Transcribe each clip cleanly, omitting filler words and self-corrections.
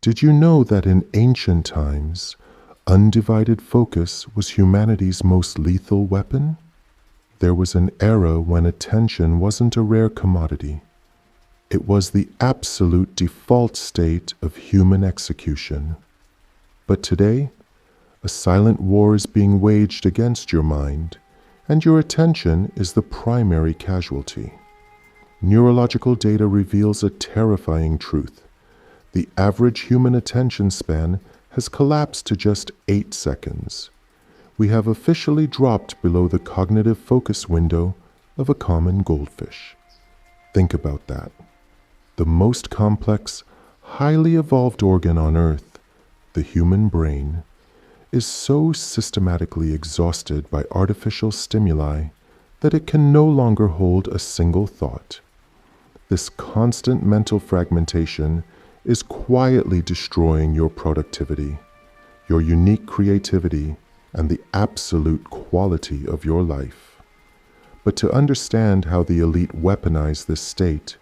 Did you know that in ancient times, undivided focus was humanity's most lethal weapon? There was an era when attention wasn't a rare commodity. It was the absolute default state of human execution. But today, a silent war is being waged against your mind, and your attention is the primary casualty. Neurological data reveals a terrifying truth. The average human attention span has collapsed to just 8 seconds. We have officially dropped below the cognitive focus window of a common goldfish. Think about that. The most complex, highly evolved organ on Earth, the human brain, is so systematically exhausted by artificial stimuli that it can no longer hold a single thought. This constant mental fragmentation is quietly destroying your productivity, your unique creativity, and the absolute quality of your life. But to understand how the elite weaponize this state,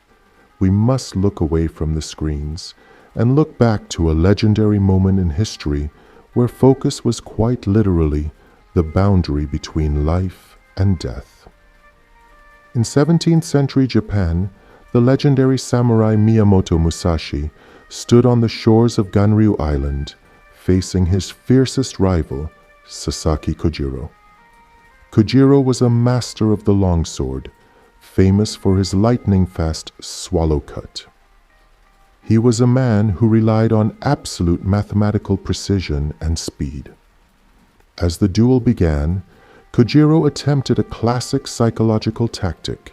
we must look away from the screens and look back to a legendary moment in history where focus was quite literally the boundary between life and death. In 17th century Japan, the legendary samurai Miyamoto Musashi stood on the shores of Ganryu Island, facing his fiercest rival, Sasaki Kojiro. Kojiro was a master of the longsword, famous for his lightning-fast swallow cut. He was a man who relied on absolute mathematical precision and speed. As the duel began, Kojiro attempted a classic psychological tactic.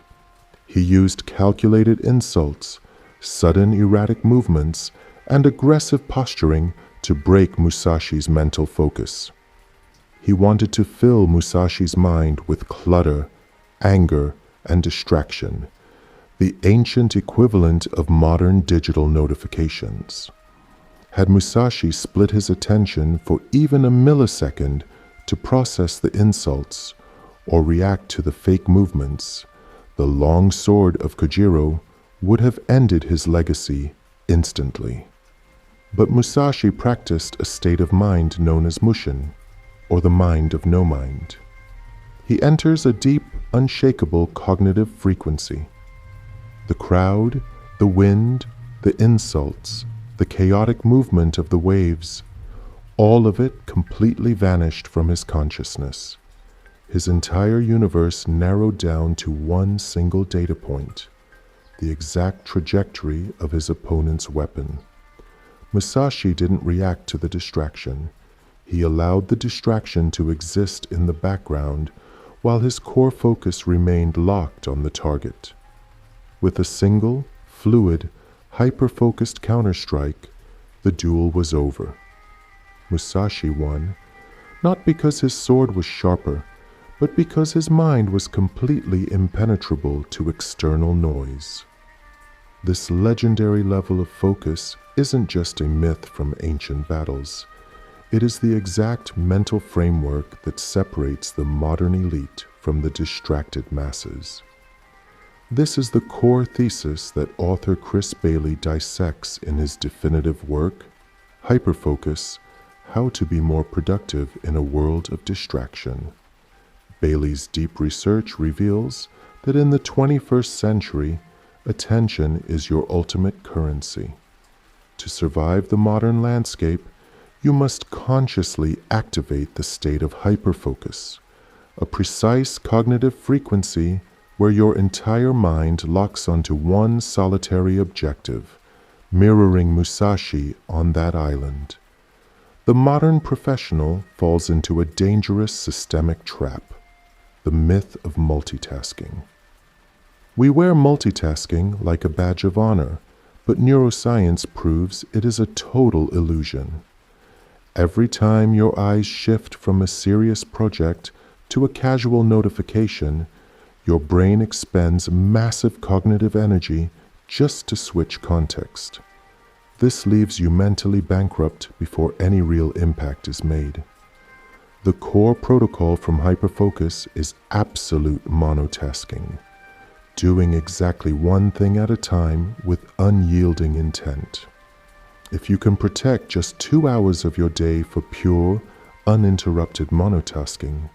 He used calculated insults, sudden erratic movements, and aggressive posturing to break Musashi's mental focus. He wanted to fill Musashi's mind with clutter, anger, and distraction, the ancient equivalent of modern digital notifications. Had Musashi split his attention for even a millisecond to process the insults or react to the fake movements, the long sword of Kojiro would have ended his legacy instantly. But Musashi practiced a state of mind known as mushin, or the mind of no mind. He enters a deep, unshakable cognitive frequency. The crowd, the wind, the insults, the chaotic movement of the waves, all of it completely vanished from his consciousness. His entire universe narrowed down to one single data point, the exact trajectory of his opponent's weapon. Musashi didn't react to the distraction. He allowed the distraction to exist in the background while his core focus remained locked on the target. With a single, fluid, hyper-focused counterstrike, the duel was over. Musashi won, not because his sword was sharper, but because his mind was completely impenetrable to external noise. This legendary level of focus isn't just a myth from ancient battles. It is the exact mental framework that separates the modern elite from the distracted masses. This is the core thesis that author Chris Bailey dissects in his definitive work, HyperFocus: How to Be More Productive in a World of Distraction. Bailey's deep research reveals that in the 21st century, attention is your ultimate currency. To survive the modern landscape, you must consciously activate the state of hyperfocus, a precise cognitive frequency where your entire mind locks onto one solitary objective, mirroring Musashi on that island. The modern professional falls into a dangerous systemic trap, the myth of multitasking. We wear multitasking like a badge of honor, but neuroscience proves it is a total illusion. Every time your eyes shift from a serious project to a casual notification, your brain expends massive cognitive energy just to switch context. This leaves you mentally bankrupt before any real impact is made. The core protocol from HyperFocus is absolute monotasking, doing exactly one thing at a time with unyielding intent. If you can protect just 2 hours of your day for pure, uninterrupted monotasking,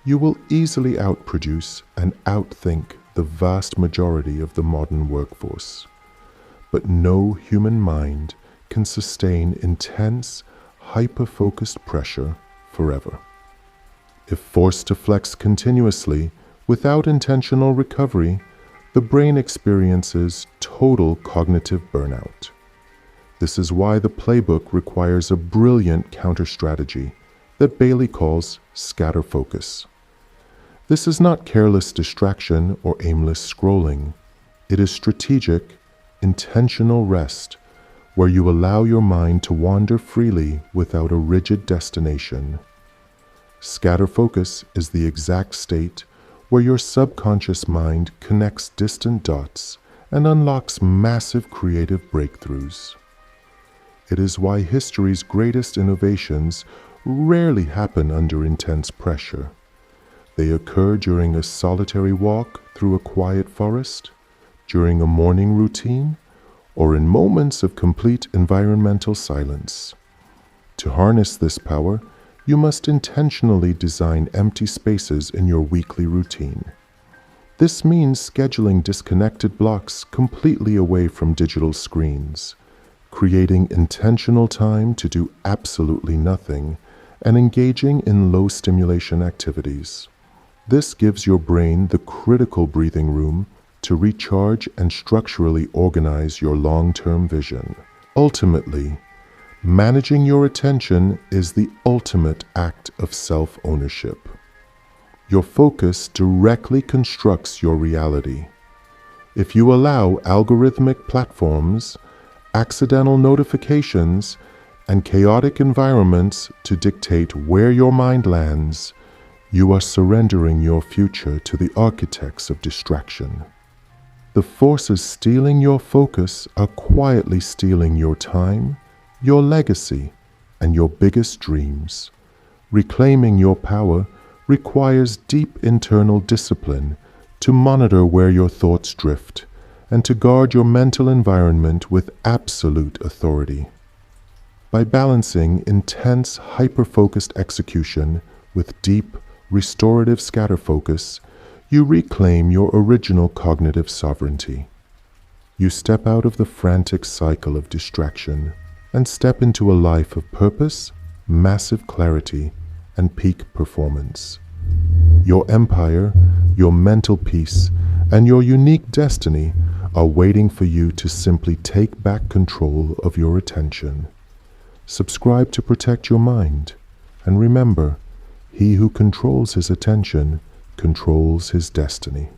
you will easily outproduce and outthink the vast majority of the modern workforce. But no human mind can sustain intense, hyper-focused pressure forever. If forced to flex continuously without intentional recovery, the brain experiences total cognitive burnout. This is why the playbook requires a brilliant counter-strategy that Bailey calls scatter focus. This is not careless distraction or aimless scrolling. It is strategic, intentional rest, where you allow your mind to wander freely without a rigid destination. Scatter focus is the exact state where your subconscious mind connects distant dots and unlocks massive creative breakthroughs. It is why history's greatest innovations rarely happen under intense pressure. They occur during a solitary walk through a quiet forest, during a morning routine, or in moments of complete environmental silence. To harness this power, you must intentionally design empty spaces in your weekly routine. This means scheduling disconnected blocks completely away from digital screens, creating intentional time to do absolutely nothing, and engaging in low-stimulation activities. This gives your brain the critical breathing room to recharge and structurally organize your long-term vision. Ultimately, managing your attention is the ultimate act of self-ownership. Your focus directly constructs your reality. If you allow algorithmic platforms, accidental notifications, and chaotic environments to dictate where your mind lands, you are surrendering your future to the architects of distraction. The forces stealing your focus are quietly stealing your time, your legacy, and your biggest dreams. Reclaiming your power requires deep internal discipline to monitor where your thoughts drift and to guard your mental environment with absolute authority. By balancing intense, hyper-focused execution with deep, restorative scatter focus, you reclaim your original cognitive sovereignty. You step out of the frantic cycle of distraction and step into a life of purpose, massive clarity, and peak performance. Your empire, your mental peace, and your unique destiny are waiting for you to simply take back control of your attention. Subscribe to protect your mind, and remember, he who controls his attention controls his destiny.